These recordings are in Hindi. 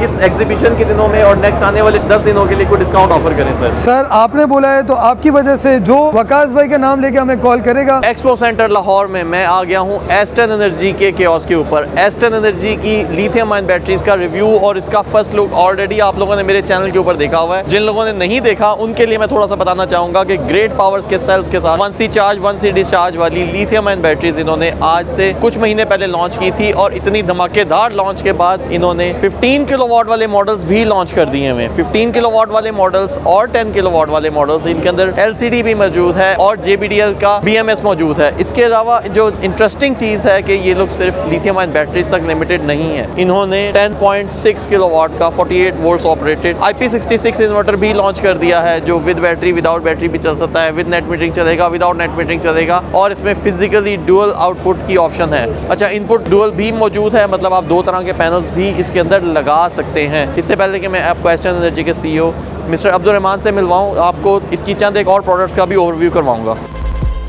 इस एग्जीबिशन के दिनों में और नेक्स्ट आने वाले 10 दिनों के लिए कोई डिस्काउंट ऑफर करें सर। सर आपने बोला है तो आपकी वजह से जो वकास भाई का नाम लेके हमें कॉल करेगा। एक्सपो सेंटर लाहौर में मैं आ गया हूँ एस्टन एनर्जी के कियोस्क के ऊपर। एस्टन एनर्जी की लिथियम आयन बैटरीज का रिव्यू और इसका फर्स्ट लुक ऑलरेडी आप लोगों ने मेरे चैनल के ऊपर देखा हुआ है। जिन लोगों ने नहीं देखा उनके लिए मैं थोड़ा सा बताना चाहूँगा कि ग्रेट पावर्स के सेल्स के साथ 1C चार्ज 1C डिस्चार्ज वाली लिथियम आयन बैटरीज इन्होंने आज से कुछ महीने पहले लॉन्च की थी और इतनी धमाकेदार लॉन्च के बाद इन्होंने 15 किलोवाट वाले मॉडल्स भी लॉन्च कर दिए हैं। 15 किलोवाट वाले मॉडल्स और 10 किलोवाट वाले मॉडल्स, इनके अंदर LCD भी मौजूद है और JBDL का BMS मौजूद है। इसके अलावा जो इंटरेस्टिंग चीज़ है कि ये लोग सिर्फ लिथियम आयन बैटरीज तक लिमिटेड नहीं है। इन्होंने 10.6 किलोवाट का 48 वोल्ट्स ऑपरेटेड IP66 इन्वर्टर भी लॉन्च कर दिया है जो विद बैटरी विदाउट बैटरी भी चल सकता है, विद नेट मीटरिंग चलेगा, विदाउट नेट मीटरिंग चलेगा और इसमें फिजिकली डुअल आउटपुट की ऑप्शन है। अच्छा, इनपुट डुअल भी मौजूद है, मतलब आप दो तरह के पैनल्स भी इसके अंदर लगा सकते हैं। इससे पहले कि मैं आपको एस्टन एनर्जी के CEO मिस्टर अब्दुल रहमान से मिलवाऊँ, आपको इसकी चंद एक और प्रोडक्ट्स का भी ओवरव्यू करवाऊँगा।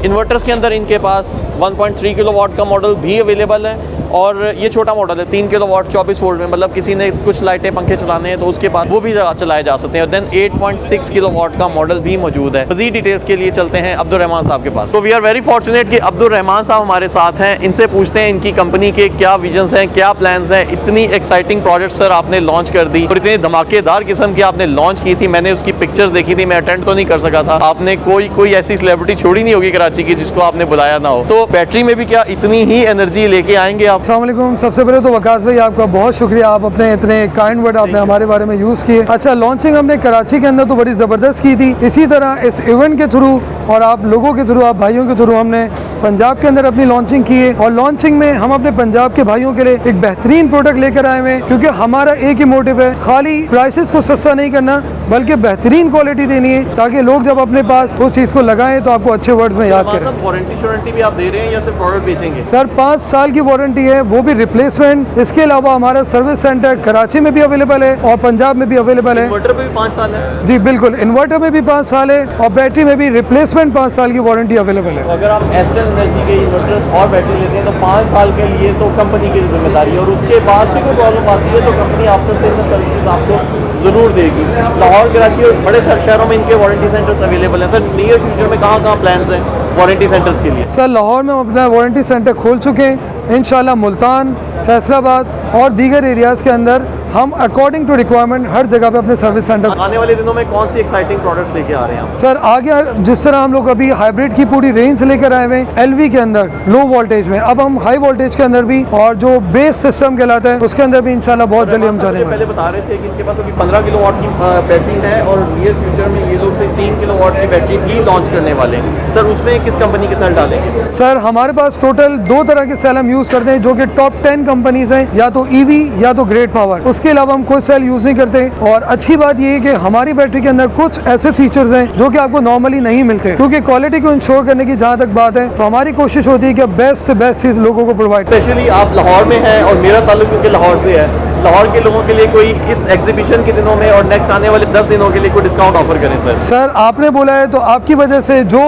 इन्वर्टर्स के अंदर इनके पास 1.3 किलोवाट का मॉडल भी अवेलेबल है और ये छोटा मॉडल है 3 किलोवाट 24 वोल्ट में, मतलब किसी ने कुछ लाइटें पंखे चलाने हैं तो उसके पास वो भी चलाए जा सकते हैं। और देन 8.6 किलोवाट का मॉडल भी मौजूद है। मज़ीद डिटेल्स के लिए चलते हैं अब्दुल रहमान साहब के पास। तो वी आर वेरी फॉर्चुनेट कि अब्दुल रहमान साहब हमारे साथ हैं। इनसे पूछते हैं इनकी कंपनी के क्या विजन्स हैं, क्या प्लान्स हैं। इतनी एक्साइटिंग प्रोजेक्ट सर आपने लॉन्च कर दी और इतनी धमाकेदार किस्म की आपने लॉन्च की थी। मैंने उसकी पिक्चर्स देखी थी, मैं अटेंड तो नहीं कर सका था। आपने कोई ऐसी सेलिब्रिटी छोड़ी नहीं होगी कराची की जिसको आपने बुलाया ना हो। तो बैटरी में भी क्या इतनी ही एनर्जी लेके आएंगे आप? अस्सलाम वालेकुम। सबसे पहले तो वकास भाई आपका बहुत शुक्रिया, आप अपने इतने काइंड वर्ड आपने हमारे बारे में यूज़ किए। अच्छा, लॉन्चिंग हमने कराची के अंदर तो बड़ी ज़बरदस्त की थी। इसी तरह इस इवेंट के थ्रू और आप लोगों के थ्रू, आप भाइयों के थ्रू हमने पंजाब के अंदर अपनी लॉन्चिंग की है और लॉन्चिंग में हम अपने पंजाब के भाइयों के लिए एक बेहतरीन प्रोडक्ट लेकर आए हुए हैं, क्योंकि हमारा एक ही मोटिव है, खाली प्राइसेस को सस्ता नहीं करना बल्कि बेहतरीन क्वालिटी देनी है ताकि लोग जब अपने पास उस चीज़ को लगाएं तो आपको अच्छे वर्ड्स में याद करें। वारंटी भी आप दे रहे हैं या सिर्फ प्रोडक्ट बेचेंगे? सर 5 साल की वारंटी है, वो भी रिप्लेसमेंट। इसके अलावा हमारा सर्विस सेंटर कराची में भी अवेलेबल है और पंजाब में भी अवेलेबल है। इन्वर्टर पे भी 5 साल है? जी बिल्कुल, इन्वर्टर में भी 5 साल है और बैटरी में भी रिप्लेसमेंट 5 साल की वारंटी अवेलेबल है। अगर आप एस्टन एनर्जी के इन्वर्टर्स और बैटरी लेते हैं तो 5 साल के लिए तो कंपनी की जिम्मेदारी है और उसके बाद भी कोई प्रॉब्लम आती है तो कंपनी आफ्टर सेल सर्विसेज आपको ज़रूर देगी। लाहौर, कराची और बड़े शहरों में इनके वारंटी सेंटर्स अवेलेबल हैं। सर नियर फ्यूचर में कहाँ प्लान्स हैं वारंटी सेंटर्स के लिए? सर लाहौर में हम अपना वारंटी सेंटर खोल चुके हैं। इंशाल्लाह मुल्तान, फैसलाबाद और दीगर एरियाज़ के अंदर हम अकॉर्डिंग टू रिक्वायरमेंट हर जगह पे अपने सर्विस सेंटर। आने वाले दिनों में कौन सी एक्साइटिंग प्रोडक्ट्स लेके आ रहे हैं आप? सर आगे जिस तरह हम लोग अभी हाइब्रिड की पूरी रेंज लेकर आए हुए हैं LV के अंदर लो वोल्टेज में, अब हम हाई वोल्टेज के अंदर भी और जो बेस सिस्टम कहलाता है उसके अंदर भी इंशाल्लाह बहुत जल्दी हम जाने वाले हैं। पहले बता रहे थे कि इनके पास अभी 15 किलोवाट की बैटरी है और नियर फ्यूचर में ये लोग 16 किलोवाट की बैटरी भी लॉन्च करने वाले हैं। सर उसमें किस कंपनी के सेल डालेंगे? सर हमारे पास टोटल 2 तरह के सेल हम यूज़ करते हैं जो कि टॉप 10 कंपनीज हैं, या तो EV या तो ग्रेट पावर। उसके अलावा हम कोई सेल यूज़ नहीं करते और अच्छी बात ये है कि हमारी बैटरी के अंदर कुछ ऐसे फीचर्स हैं जो कि आपको नॉर्मली नहीं मिलते, क्योंकि क्वालिटी को इंश्योर करने की जहाँ तक बात है तो हमारी कोशिश होती है कि बेस्ट से बेस्ट चीज़ लोगों को प्रोवाइड। स्पेशली आप लाहौर में हैं और मेरा ताल्लुक क्योंकि लाहौर से है, लाहौर के लोगों के लिए कोई इस एग्जीबिशन के दिनों में और नेक्स्ट आने वाले 10 दिनों के लिए कोई डिस्काउंट ऑफर करें सर। सर आपने बोला है तो आपकी वजह से जो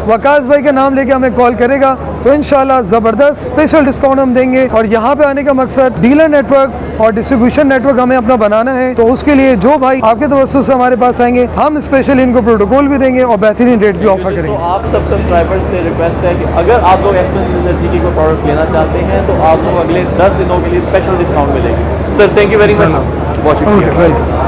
वकास भाई का नाम लेके हमें कॉल करेगा तो इंशाल्लाह ज़बरदस्त स्पेशल डिस्काउंट हम देंगे। और यहाँ पे आने का मकसद डीलर नेटवर्क और डिस्ट्रीब्यूशन नेटवर्क हमें अपना बनाना है, तो उसके लिए जो भाई आपके तवज्जुह से हमारे पास आएंगे हम स्पेशली इनको प्रोटोकॉल भी देंगे और बेहतरीन रेट भी ऑफर करेंगे। तो आप सब सब्सक्राइबर्स से रिक्वेस्ट है कि अगर आप लोग एस्टन एनर्जी की कोई प्रोडक्ट्स लेना चाहते हैं तो आप लोग अगले 10 दिनों के लिए स्पेशल डिस्काउंट मिलेंगे। Sir thank you very much. बहुत शुक्रिया।